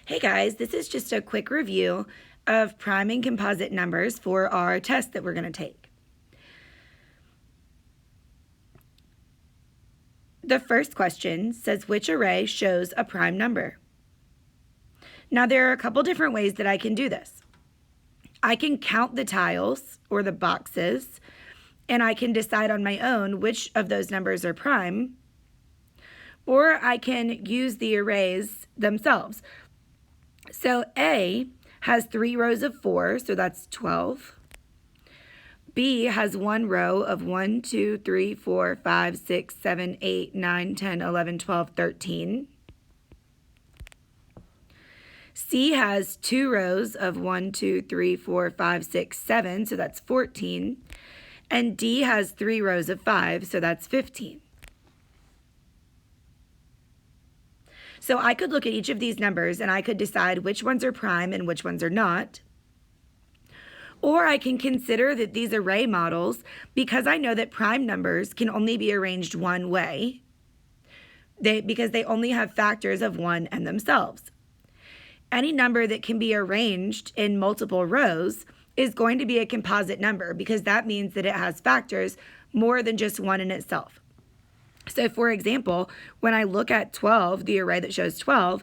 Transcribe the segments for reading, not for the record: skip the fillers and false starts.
Hey guys, this is just a quick review of prime and composite numbers for our test that we're going to take. The first question says, which array shows a prime number? Now there are a couple different ways that I can do this. I can count the tiles or the boxes, and I can decide on my own which of those numbers are prime, or I can use the arrays themselves. So A has 3 rows of 4, so that's 12. B has 1 row of 1, 2, 3, 4, 5, 6, 7, 8, 9, 10, 11, 12, 13. C has 2 rows of 1, 2, 3, 4, 5, 6, 7, so that's 14. And D has 3 rows of 5, so that's 15. So I could look at each of these numbers and I could decide which ones are prime and which ones are not. Or I can consider that these array models, because I know that prime numbers can only be arranged one way, because they only have factors of 1 and themselves. Any number that can be arranged in multiple rows is going to be a composite number, because that means that it has factors more than just 1 in itself. So for example, when I look at 12, the array that shows 12,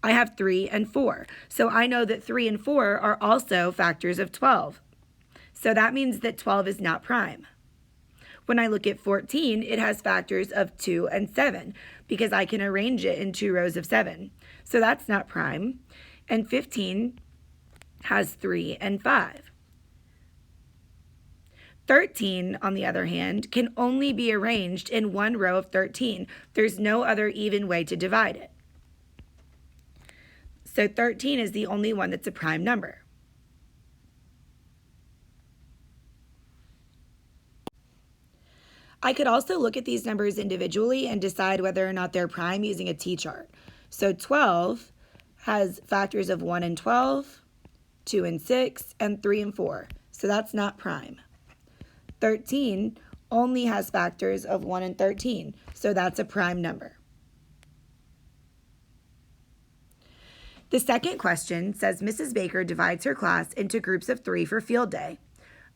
I have 3 and 4. So I know that 3 and 4 are also factors of 12. So that means that 12 is not prime. When I look at 14, it has factors of 2 and 7 because I can arrange it in 2 rows of 7. So that's not prime. And 15 has 3 and 5. 13, on the other hand, can only be arranged in 1 row of 13. There's no other even way to divide it. So 13 is the only one that's a prime number. I could also look at these numbers individually and decide whether or not they're prime using a T-chart. So 12 has factors of 1 and 12, 2 and 6, and 3 and 4. So that's not prime. 13 only has factors of 1 and 13, so that's a prime number. The second question says Mrs. Baker divides her class into groups of 3 for field day.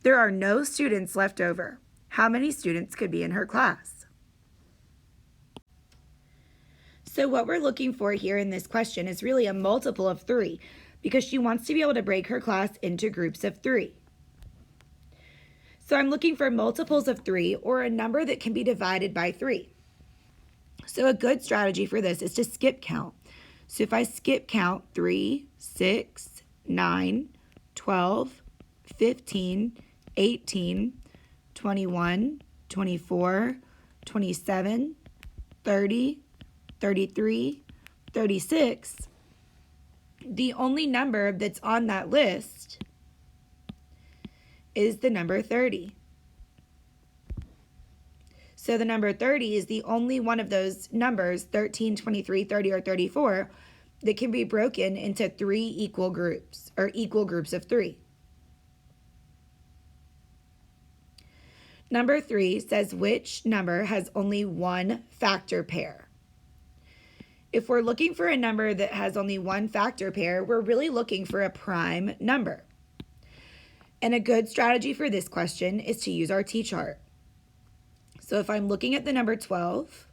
There are no students left over. How many students could be in her class? So what we're looking for here in this question is really a multiple of 3, because she wants to be able to break her class into groups of 3. So I'm looking for multiples of 3 or a number that can be divided by 3. So a good strategy for this is to skip count. So if I skip count 3, 6, 9, 12, 15, 18, 21, 24, 27, 30, 33, 36, the only number that's on that list is the number 30. So the number 30 is the only one of those numbers, 13, 23, 30, or 34, that can be broken into 3 equal groups, or equal groups of 3. Number 3 says which number has only one factor pair. If we're looking for a number that has only one factor pair, we're really looking for a prime number. And a good strategy for this question is to use our T-chart. So if I'm looking at the number 12,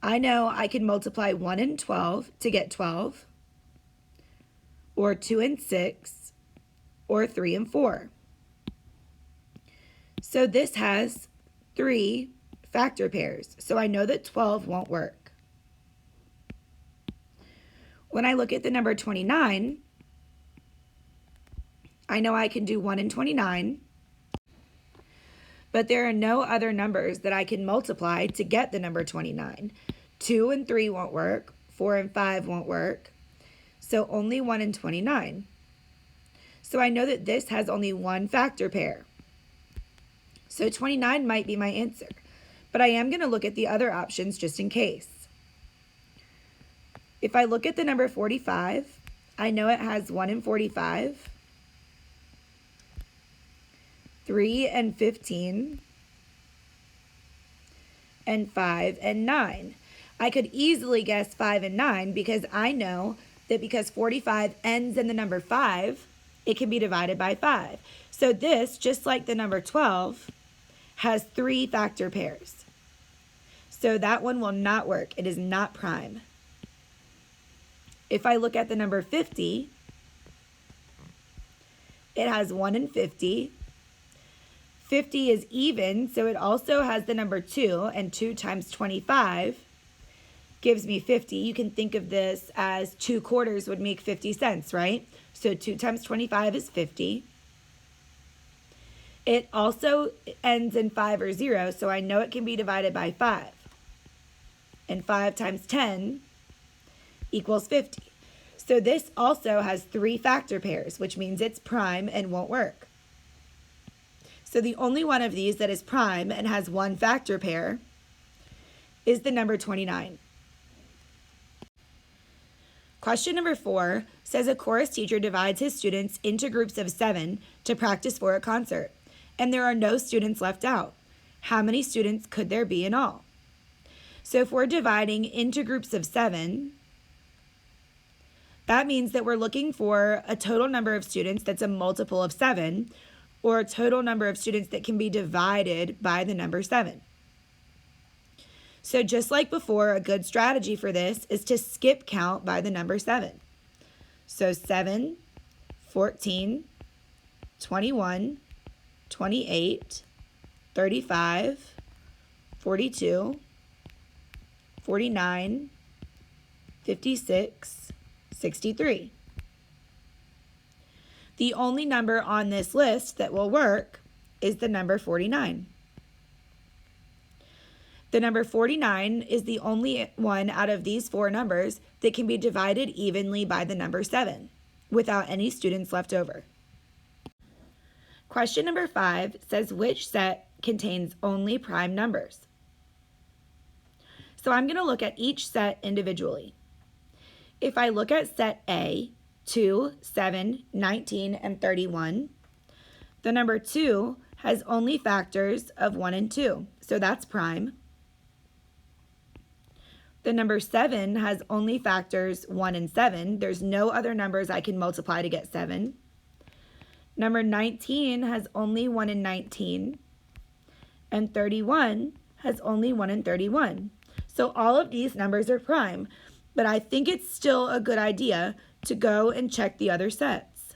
I know I can multiply 1 and 12 to get 12, or 2 and 6, or 3 and 4. So this has 3 factor pairs, so I know that 12 won't work. When I look at the number 29, I know I can do 1 and 29, but there are no other numbers that I can multiply to get the number 29. 2 and 3 won't work, 4 and 5 won't work, so only 1 and 29. So I know that this has only one factor pair. So 29 might be my answer, but I am going to look at the other options just in case. If I look at the number 45, I know it has 1 and 45, 3 and 15, and 5 and 9. I could easily guess 5 and 9 because I know that because 45 ends in the number 5, it can be divided by 5. So this, just like the number 12, has 3 factor pairs. So that one will not work. It is not prime. If I look at the number 50, it has 1 and 50. 50 is even, so it also has the number 2, and 2 times 25 gives me 50. You can think of this as 2 quarters would make 50 cents, right? So 2 times 25 is 50. It also ends in 5 or 0, so I know it can be divided by 5. And 5 times 10 equals 50. So this also has 3 factor pairs, which means it's prime and won't work. So the only one of these that is prime and has 1 factor pair is the number 29. Question number 4 says a chorus teacher divides his students into groups of 7 to practice for a concert, and there are no students left out. How many students could there be in all? So if we're dividing into groups of 7, that means that we're looking for a total number of students that's a multiple of 7, or a total number of students that can be divided by the number 7. So just like before, a good strategy for this is to skip count by the number 7. So 7, 14, 21, 28, 35, 42, 49, 56, 63. The only number on this list that will work is the number 49. The number 49 is the only one out of these 4 numbers that can be divided evenly by the number 7 without any students left over. Question number 5 says which set contains only prime numbers? So I'm going to look at each set individually. If I look at set A, 2, 7, 19, and 31, the number 2 has only factors of 1 and 2, so that's prime. The number 7 has only factors 1 and 7. There's no other numbers I can multiply to get 7. Number 19 has only 1 and 19. And 31 has only 1 and 31. So all of these numbers are prime, but I think it's still a good idea to go and check the other sets.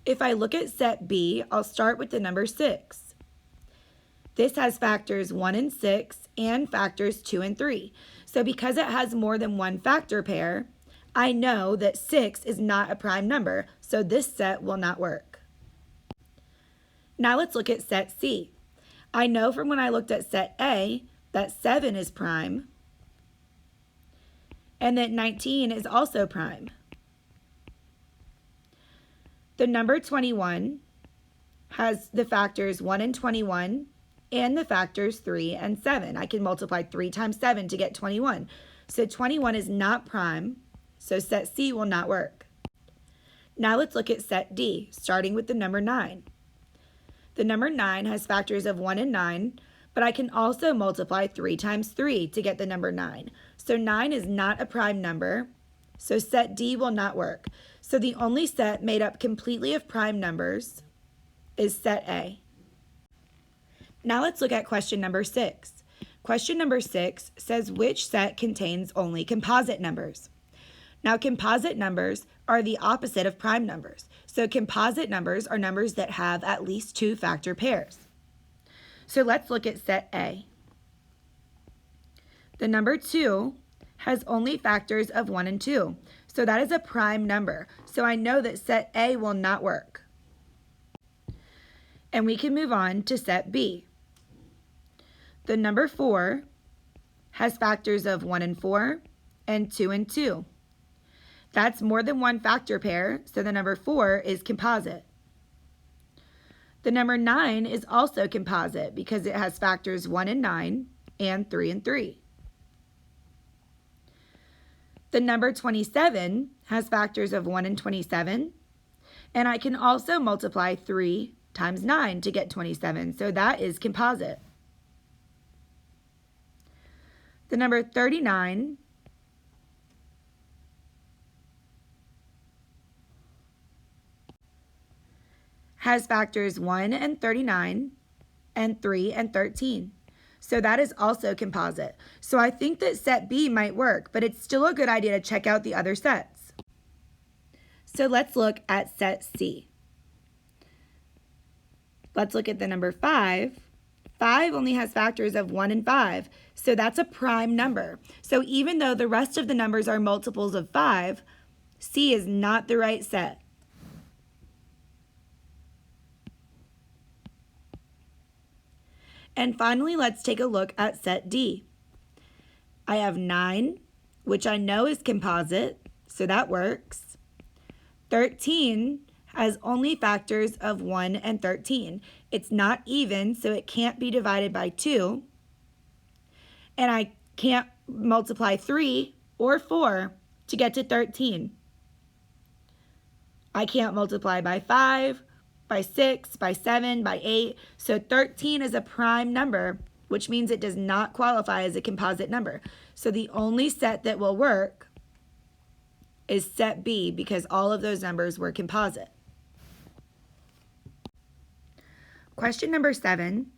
If I look at set B, I'll start with the number 6. This has factors 1 and 6 and factors 2 and 3. So because it has more than one factor pair, I know that 6 is not a prime number, so this set will not work. Now let's look at set C. I know from when I looked at set A that 7 is prime and that 19 is also prime. The number 21 has the factors 1 and 21 and the factors 3 and 7. I can multiply 3 times 7 to get 21. So 21 is not prime, so set C will not work. Now let's look at set D, starting with the number 9. The number 9 has factors of 1 and 9, but I can also multiply 3 times 3 to get the number 9. So 9 is not a prime number, so set D will not work. So the only set made up completely of prime numbers is set A. Now let's look at question number 6. Question number 6 says which set contains only composite numbers? Now composite numbers are the opposite of prime numbers. So composite numbers are numbers that have at least 2 factor pairs. So let's look at set A. The number 2 has only factors of 1 and 2. So that is a prime number. So I know that set A will not work. And we can move on to set B. The number 4 has factors of 1 and 4 and 2 and 2. That's more than one factor pair, so the number 4 is composite. The number 9 is also composite because it has factors 1 and 9 and 3 and 3. The number 27 has factors of 1 and 27, and I can also multiply 3 times 9 to get 27, so that is composite. The number 39 has factors 1 and 39 and 3 and 13. So that is also composite. So I think that set B might work, but it's still a good idea to check out the other sets. So let's look at set C. Let's look at the number 5. 5 only has factors of 1 and 5, so that's a prime number. So even though the rest of the numbers are multiples of 5, C is not the right set. And finally, let's take a look at set D. I have 9, which I know is composite, so that works. 13 has only factors of 1 and 13. It's not even, so it can't be divided by 2. And I can't multiply 3 or 4 to get to 13. I can't multiply by 5, by 6, by 7, by 8. So 13 is a prime number, which means it does not qualify as a composite number. So the only set that will work is set B because all of those numbers were composite. Question number 7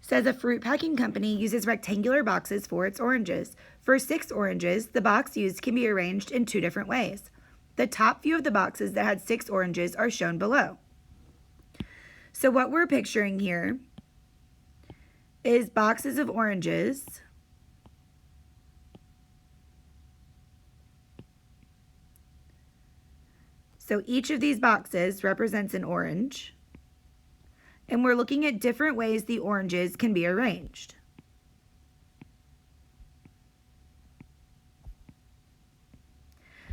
says a fruit packing company uses rectangular boxes for its oranges. For 6 oranges, the box used can be arranged in 2 different ways. The top view of the boxes that had 6 oranges are shown below. So what we're picturing here is boxes of oranges So each of these boxes represents an orange, and we're looking at different ways the oranges can be arranged.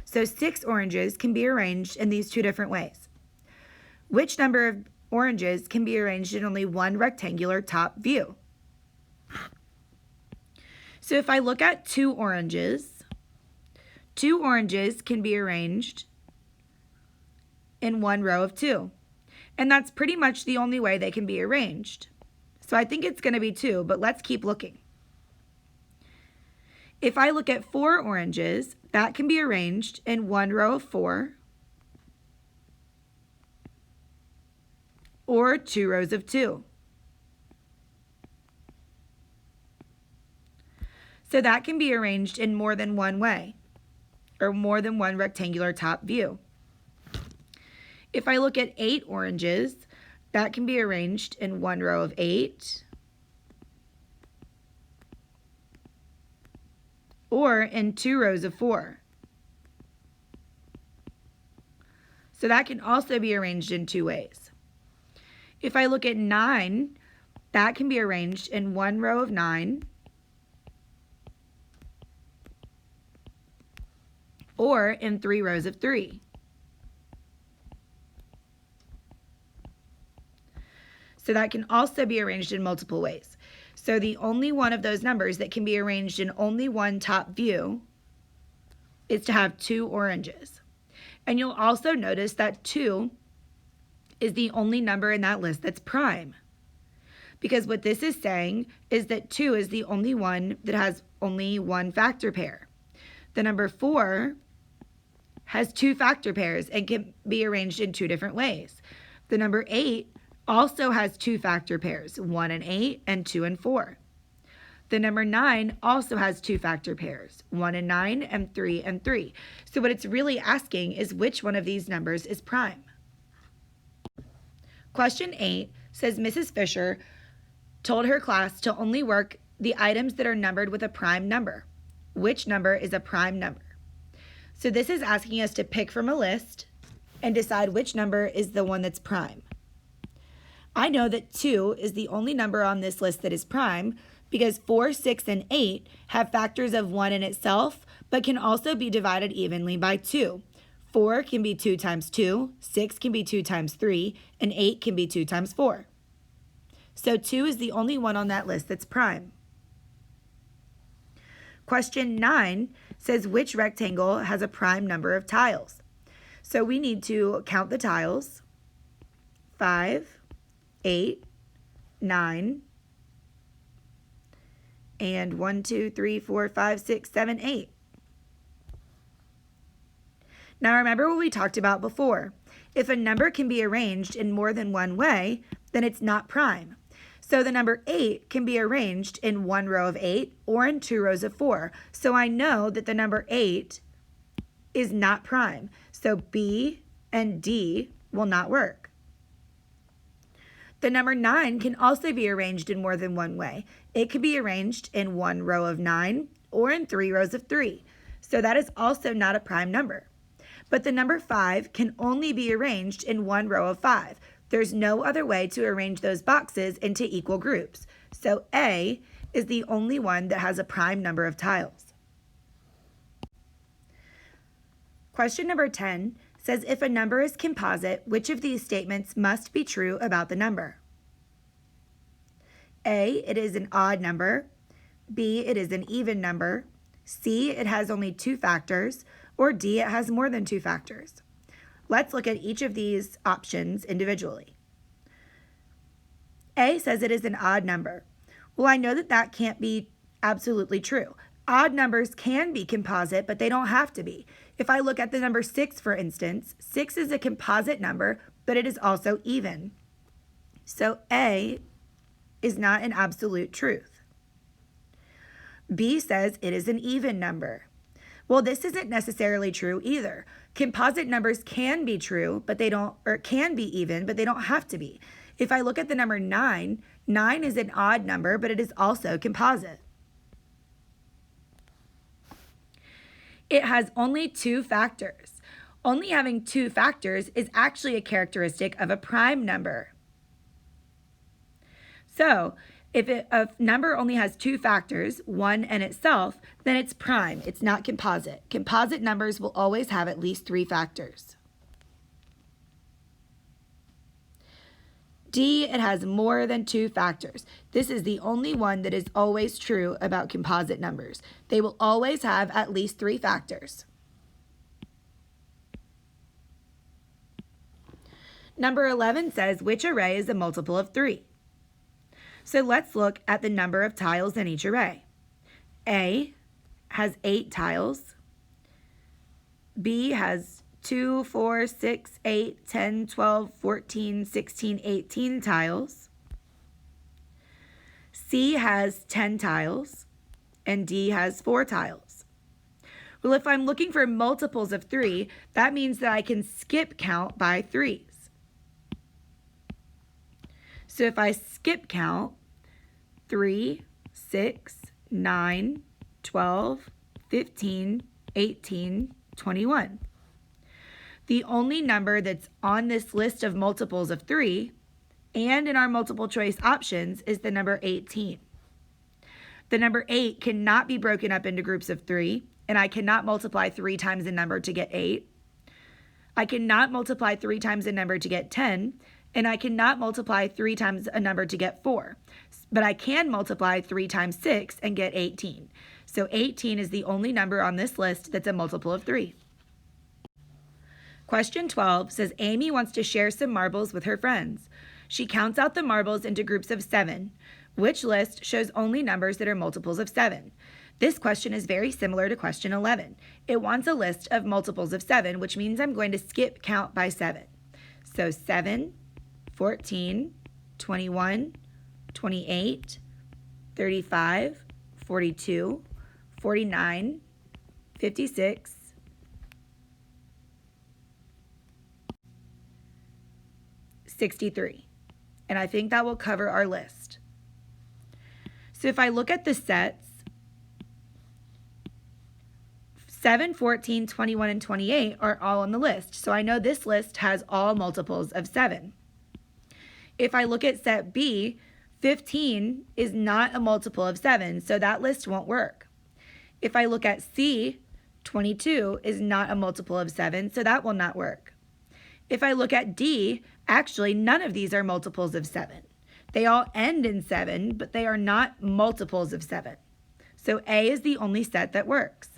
So 6 oranges can be arranged in these 2 different ways. Which number of oranges can be arranged in only one rectangular top view? So if I look at 2 oranges can be arranged in one row of 2. And that's pretty much the only way they can be arranged. So I think it's going to be 2, but let's keep looking. If I look at 4 oranges, that can be arranged in one row of 4 or 2 rows of 2. So that can be arranged in more than one way, or more than one rectangular top view. If I look at 8 oranges, that can be arranged in one row of 8 or in 2 rows of 4. So that can also be arranged in 2 ways. If I look at 9, that can be arranged in one row of 9 or in 3 rows of 3. So that can also be arranged in multiple ways. So the only one of those numbers that can be arranged in only one top view is to have 2 oranges. And you'll also notice that 2 is the only number in that list that's prime. Because what this is saying is that 2 is the only one that has only one factor pair. The number 4 has 2 factor pairs and can be arranged in 2 different ways. The number 8 also has 2 factor pairs, 1 and 8 and 2 and 4. The number 9 also has 2 factor pairs, 1 and 9 and 3 and 3. So what it's really asking is which one of these numbers is prime. Question 8 says Mrs. Fisher told her class to only work the items that are numbered with a prime number. Which number is a prime number? So this is asking us to pick from a list and decide which number is the one that's prime. I know that 2 is the only number on this list that is prime because 4, 6, and 8 have factors of 1 in itself, but can also be divided evenly by 2. 4 can be 2 times 2, 6 can be 2 times 3, and 8 can be 2 times 4. So 2 is the only one on that list that's prime. Question 9 says which rectangle has a prime number of tiles? So we need to count the tiles. 5, 8, 9, and 1, 2, 3, 4, 5, 6, 7, 8. Now remember what we talked about before. If a number can be arranged in more than one way, then it's not prime. So the number 8 can be arranged in one row of 8 or in 2 rows of 4. So I know that the number 8 is not prime. So B and D will not work. The number 9 can also be arranged in more than one way. It could be arranged in one row of 9 or in 3 rows of 3. So that is also not a prime number. But the number 5 can only be arranged in one row of 5. There's no other way to arrange those boxes into equal groups. So A is the only one that has a prime number of tiles. Question number 10 says if a number is composite, which of these statements must be true about the number? A, it is an odd number. B, it is an even number. C, it has only 2 factors. Or D, it has more than 2 factors. Let's look at each of these options individually. A says it is an odd number. Well, I know that that can't be absolutely true. Odd numbers can be composite, but they don't have to be. If I look at the number 6, for instance, 6 is a composite number, but it is also even. So A is not an absolute truth. B says it is an even number. Well, this isn't necessarily true either. Composite numbers can be true, but they don't, or can be even, but they don't have to be. If I look at the number 9, 9 is an odd number, but it is also composite. It has only 2 factors. Only having 2 factors is actually a characteristic of a prime number. So, if a number only has 2 factors, 1 and itself, then it's prime. It's not composite. Composite numbers will always have at least 3 factors. D, it has more than 2 factors. This is the only one that is always true about composite numbers. They will always have at least 3 factors. Number 11 says, which array is a multiple of 3? So let's look at the number of tiles in each array. A has 8 tiles. B has 2, 4, 6, 8, 10, 12, 14, 16, 18 tiles. C has 10 tiles. And D has 4 tiles. Well, if I'm looking for multiples of 3, that means that I can skip count by 3s. So if I skip count, 3, 6, 9, 12, 15, 18, 21. The only number that's on this list of multiples of 3 and in our multiple choice options is the number 18. The number 8 cannot be broken up into groups of 3, and I cannot multiply 3 times a number to get 8. I cannot multiply 3 times a number to get 10, and I cannot multiply 3 times a number to get 4. But I can multiply 3 times 6 and get 18. So 18 is the only number on this list that's a multiple of 3. Question 12 says Amy wants to share some marbles with her friends. She counts out the marbles into groups of 7. Which list shows only numbers that are multiples of 7? This question is very similar to question 11. It wants a list of multiples of 7, which means I'm going to skip count by 7. So 7, 14, 21, 28, 35, 42, 49, 56, 63. And I think that will cover our list. So if I look at the sets, 7, 14, 21, and 28 are all on the list. So I know this list has all multiples of 7. If I look at set B, 15 is not a multiple of 7, so that list won't work. If I look at C, 22 is not a multiple of 7, so that will not work. If I look at D, actually none of these are multiples of 7. They all end in 7, but they are not multiples of 7. So A is the only set that works.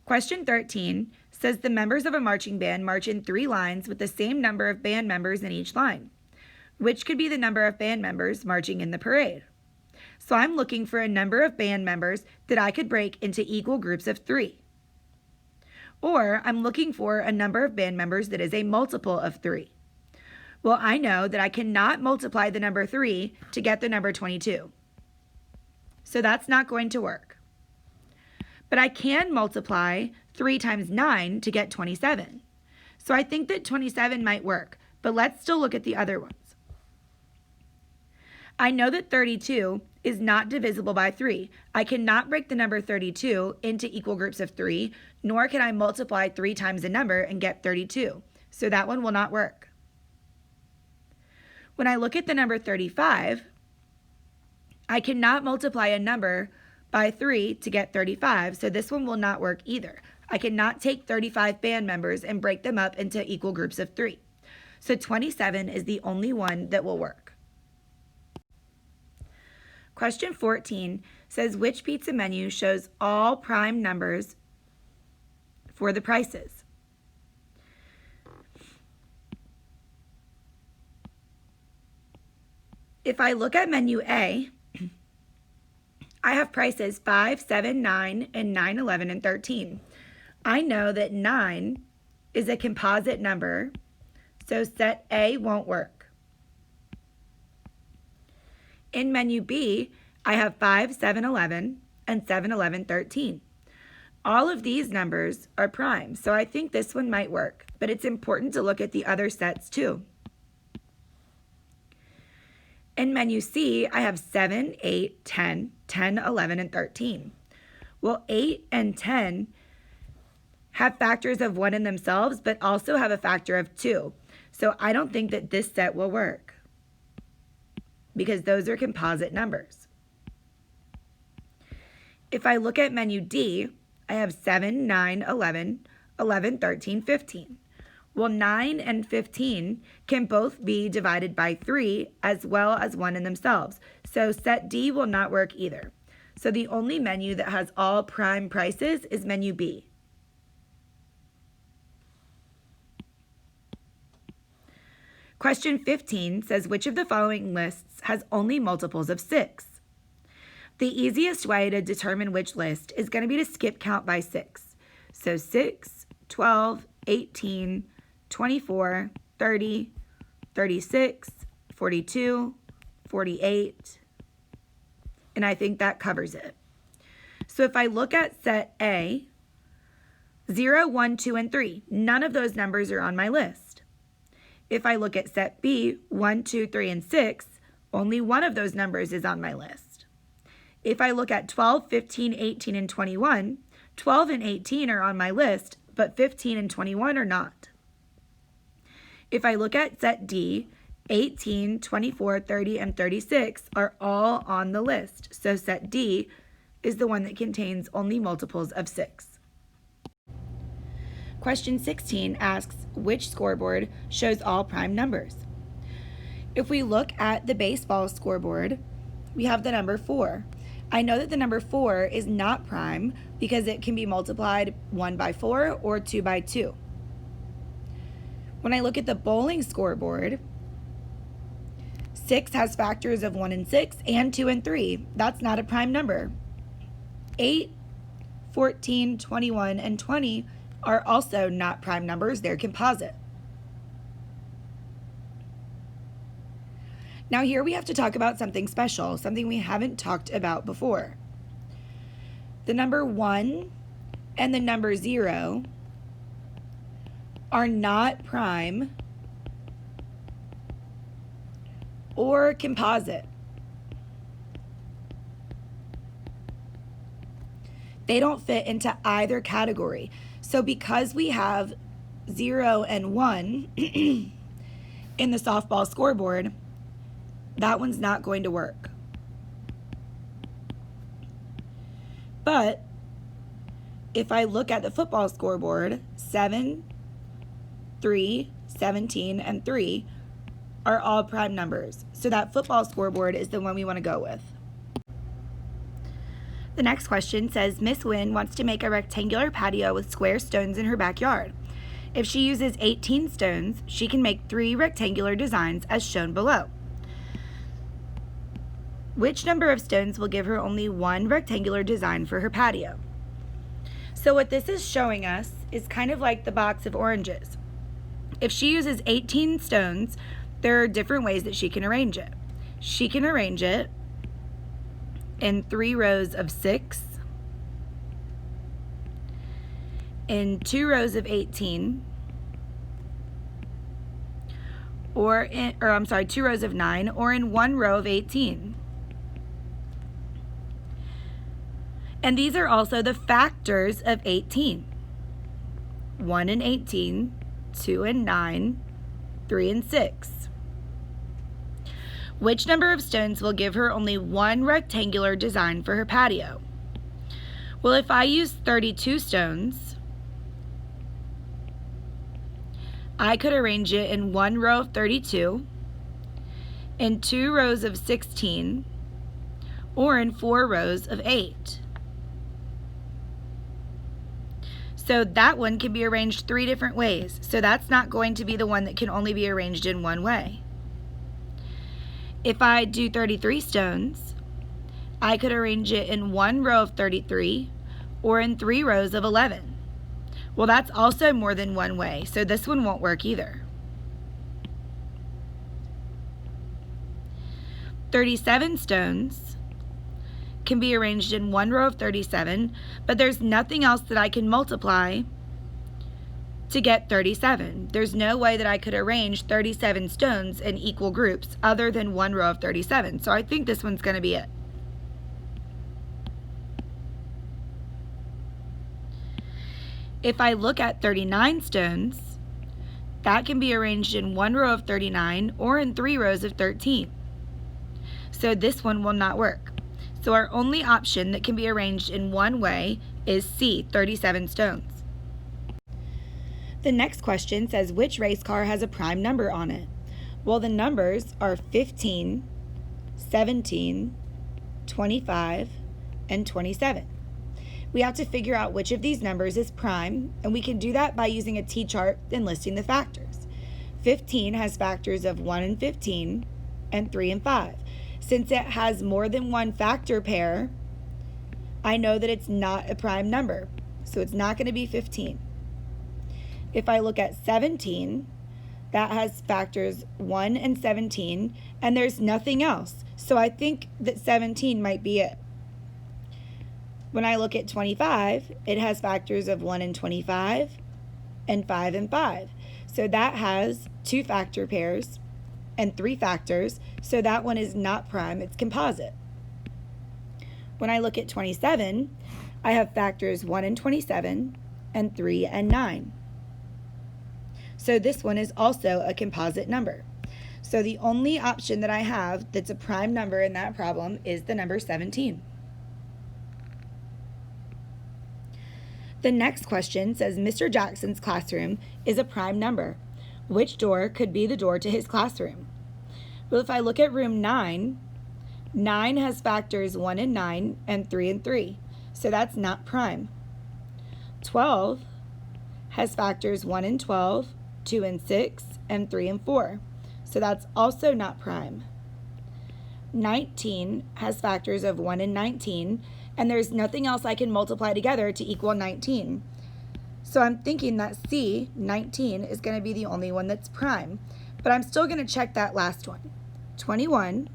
Question 13 says the members of a marching band march in 3 lines with the same number of band members in each line. Which could be the number of band members marching in the parade? So I'm looking for a number of band members that I could break into equal groups of 3. Or I'm looking for a number of band members that is a multiple of 3. Well, I know that I cannot multiply the number 3 to get the number 22. So that's not going to work. But I can multiply 3 times 9 to get 27. So I think that 27 might work, but let's still look at the other ones. I know that 32 is not divisible by 3. I cannot break the number 32 into equal groups of 3, nor can I multiply 3 times a number and get 32. So that one will not work. When I look at the number 35, I cannot multiply a number by 3 to get 35, so this one will not work either. I cannot take 35 band members and break them up into equal groups of 3. So 27 is the only one that will work. Question 14 says, which pizza menu shows all prime numbers for the prices? If I look at menu A, I have prices 5, 7, 9, and 9, 11, and 13. I know that 9 is a composite number, so set A won't work. In menu B, I have 5, 7, 11, and 7, 11, 13. All of these numbers are prime, so I think this one might work, but it's important to look at the other sets too. In menu C, I have 7, 8, 10, 10, 11, and 13. Well, 8 and 10 have factors of 1 in themselves, but also have a factor of 2. So I don't think that this set will work because those are composite numbers. If I look at menu D, I have 7, 9, 11, 11, 13, 15. Well, 9 and 15 can both be divided by 3 as well as 1 in themselves. So set D will not work either. So the only menu that has all prime prices is menu B. Question 15 says, which of the following lists has only multiples of 6? The easiest way to determine which list is going to be to skip count by 6. So 6, 12, 18, 24, 30, 36, 42, 48, and I think that covers it. So if I look at set A, 0, 1, 2, and 3, none of those numbers are on my list. If I look at set B, 1, 2, 3, and 6, only one of those numbers is on my list. If I look at 12, 15, 18, and 21, 12 and 18 are on my list, but 15 and 21 are not. If I look at set D, 18, 24, 30, and 36 are all on the list. So set D is the one that contains only multiples of 6. Question 16 asks, which scoreboard shows all prime numbers? If we look at the baseball scoreboard, we have the number 4. I know that the number 4 is not prime because it can be multiplied 1 by 4 or 2 by 2. When I look at the bowling scoreboard, 6 has factors of 1 and 6 and 2 and 3. That's not a prime number. 8, 14, 21, and 20 are also not prime numbers. They're composite. Now here we have to talk about something special, something we haven't talked about before. The number 1 and the number 0 are not prime or composite. They don't fit into either category. So because we have 0 and 1 in the softball scoreboard, that one's not going to work. But if I look at the football scoreboard, 7, 3, 17, and 3 are all prime numbers. So that football scoreboard is the one we want to go with. The next question says, Miss Wynn wants to make a rectangular patio with square stones in her backyard. If she uses 18 stones, she can make 3 rectangular designs as shown below. Which number of stones will give her only one rectangular design for her patio? So what this is showing us is kind of like the box of oranges. If she uses 18 stones, there are different ways that she can arrange it. She can arrange it in 3 rows of 6, in 2 rows of 18, or 2 rows of 9, or in 1 row of 18. And these are also the factors of 18. 1 and 18, 2 and 9, 3 and 6. Which number of stones will give her only one rectangular design for her patio? Well, if I use 32 stones, I could arrange it in 1 row of 32, in 2 rows of 16, or in 4 rows of 8. So that one can be arranged 3 different ways. So that's not going to be the one that can only be arranged in one way. If I do 33 stones, I could arrange it in 1 row of 33 or in 3 rows of 11. Well, that's also more than one way, so this one won't work either. 37 stones can be arranged in 1 row of 37, but there's nothing else that I can multiply to get 37. There's no way that I could arrange 37 stones in equal groups other than 1 row of 37. So I think this one's going to be it. If I look at 39 stones, that can be arranged in 1 row of 39 or in 3 rows of 13. So this one will not work. So our only option that can be arranged in one way is C, 37 stones. The next question says, which race car has a prime number on it? Well, the numbers are 15, 17, 25, and 27. We have to figure out which of these numbers is prime, and we can do that by using a T-chart and listing the factors. 15 has factors of 1 and 15, and 3 and 5. Since it has more than one factor pair, I know that it's not a prime number, so it's not going to be 15. If I look at 17, that has factors 1 and 17, and there's nothing else. So I think that 17 might be it. When I look at 25, it has factors of 1 and 25, and 5 and 5. So that has 2 factor pairs and 3 factors, so that one is not prime, it's composite. When I look at 27, I have factors 1 and 27, and 3 and 9. So this one is also a composite number. So the only option that I have that's a prime number in that problem is the number 17. The next question says, Mr. Jackson's classroom is a prime number. Which door could be the door to his classroom? Well, if I look at room 9, 9 has factors 1 and 9 and 3 and 3. So that's not prime. 12 has factors 1 and 12, 2 and 6, and 3 and 4. So that's also not prime. 19 has factors of 1 and 19, and there's nothing else I can multiply together to equal 19. So I'm thinking that C, 19, is going to be the only one that's prime. But I'm still going to check that last one. 21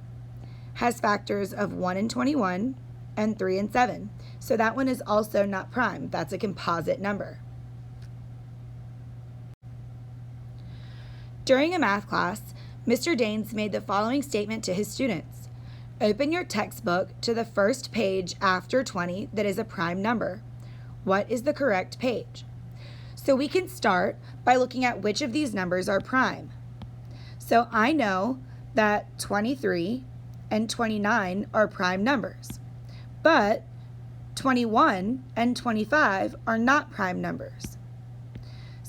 has factors of 1 and 21 and 3 and 7. So that one is also not prime. That's a composite number. During a math class, Mr. Daines made the following statement to his students. Open your textbook to the first page after 20 that is a prime number. What is the correct page? So we can start by looking at which of these numbers are prime. So I know that 23 and 29 are prime numbers, but 21 and 25 are not prime numbers.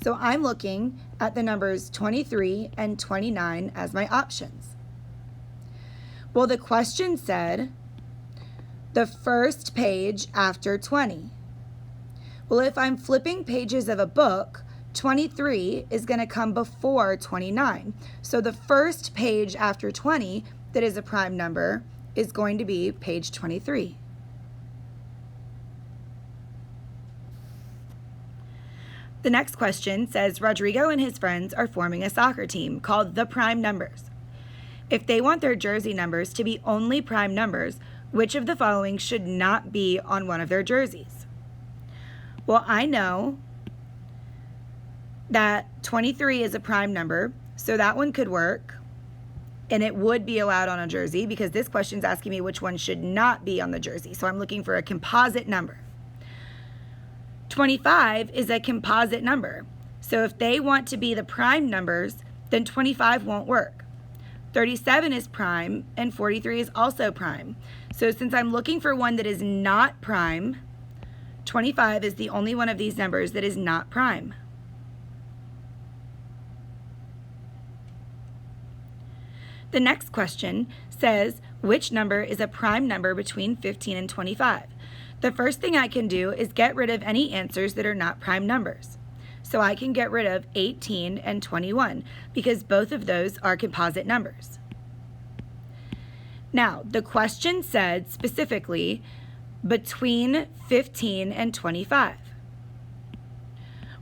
So I'm looking at the numbers 23 and 29 as my options. Well, the question said the first page after 20. Well, if I'm flipping pages of a book, 23 is going to come before 29. So the first page after 20 that is a prime number is going to be page 23. The next question says, Rodrigo and his friends are forming a soccer team called the Prime Numbers. If they want their jersey numbers to be only prime numbers, which of the following should not be on one of their jerseys? Well, I know that 23 is a prime number, so that one could work, and it would be allowed on a jersey because this question is asking me which one should not be on the jersey. So I'm looking for a composite number. 25 is a composite number. So if they want to be the prime numbers, then 25 won't work. 37 is prime and 43 is also prime. So since I'm looking for one that is not prime, 25 is the only one of these numbers that is not prime. The next question says, which number is a prime number between 15 and 25? The first thing I can do is get rid of any answers that are not prime numbers. So I can get rid of 18 and 21 because both of those are composite numbers. Now, the question said specifically between 15 and 25.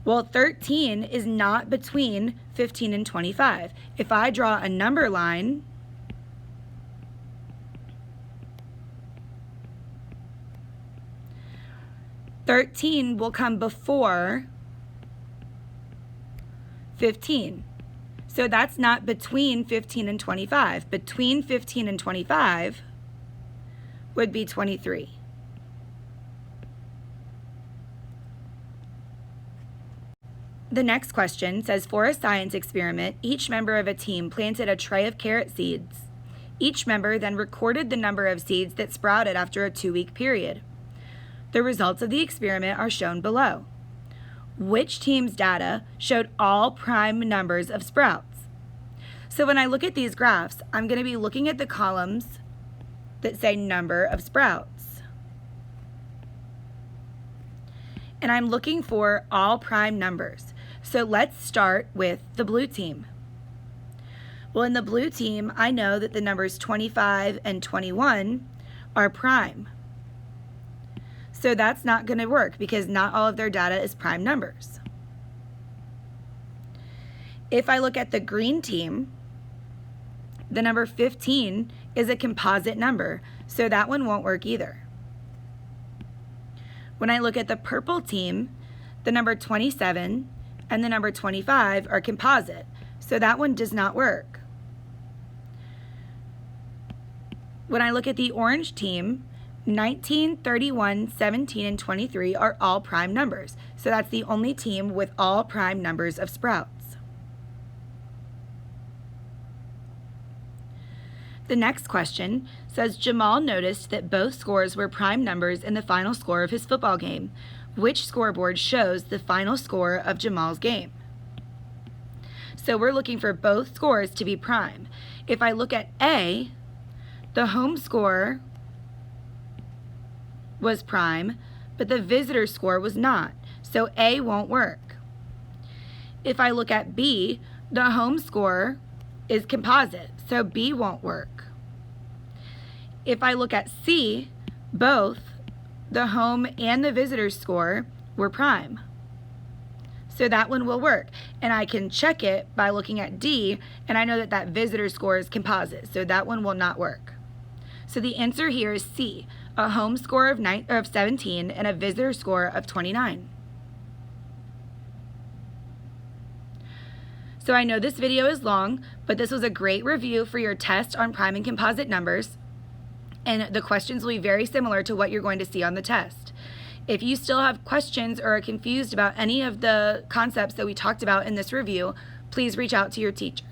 Well, 13 is not between 15 and 25. If I draw a number line, $13 will come before 15. So that's not between 15 and 25. Between 15 and 25 would be 23. The next question says, for a science experiment, each member of a team planted a tray of carrot seeds. Each member then recorded the number of seeds that sprouted after a 2-week period. The results of the experiment are shown below. Which team's data showed all prime numbers of sprouts? So when I look at these graphs, I'm going to be looking at the columns that say number of sprouts. And I'm looking for all prime numbers. So let's start with the blue team. Well, in the blue team, I know that the numbers 25 and 21 are prime. So that's not going to work because not all of their data is prime numbers. If I look at the green team, the number 15 is a composite number, so that one won't work either. When I look at the purple team, the number 27 and the number 25 are composite, so that one does not work. When I look at the orange team, 19, 31, 17, and 23 are all prime numbers. So that's the only team with all prime numbers of sprouts. The next question says, Jamal noticed that both scores were prime numbers in the final score of his football game. Which scoreboard shows the final score of Jamal's game? So we're looking for both scores to be prime. If I look at A, the home score was prime, but the visitor score was not. So A won't work. If I look at B, the home score is composite, so B won't work. If I look at C, both the home and the visitor score were prime. So that one will work. And I can check it by looking at D, and I know that that visitor score is composite, so that one will not work. So the answer here is C, a home score of 17 and a visitor score of 29. So I know this video is long, but this was a great review for your test on prime and composite numbers, and the questions will be very similar to what you're going to see on the test. If you still have questions or are confused about any of the concepts that we talked about in this review, please reach out to your teacher.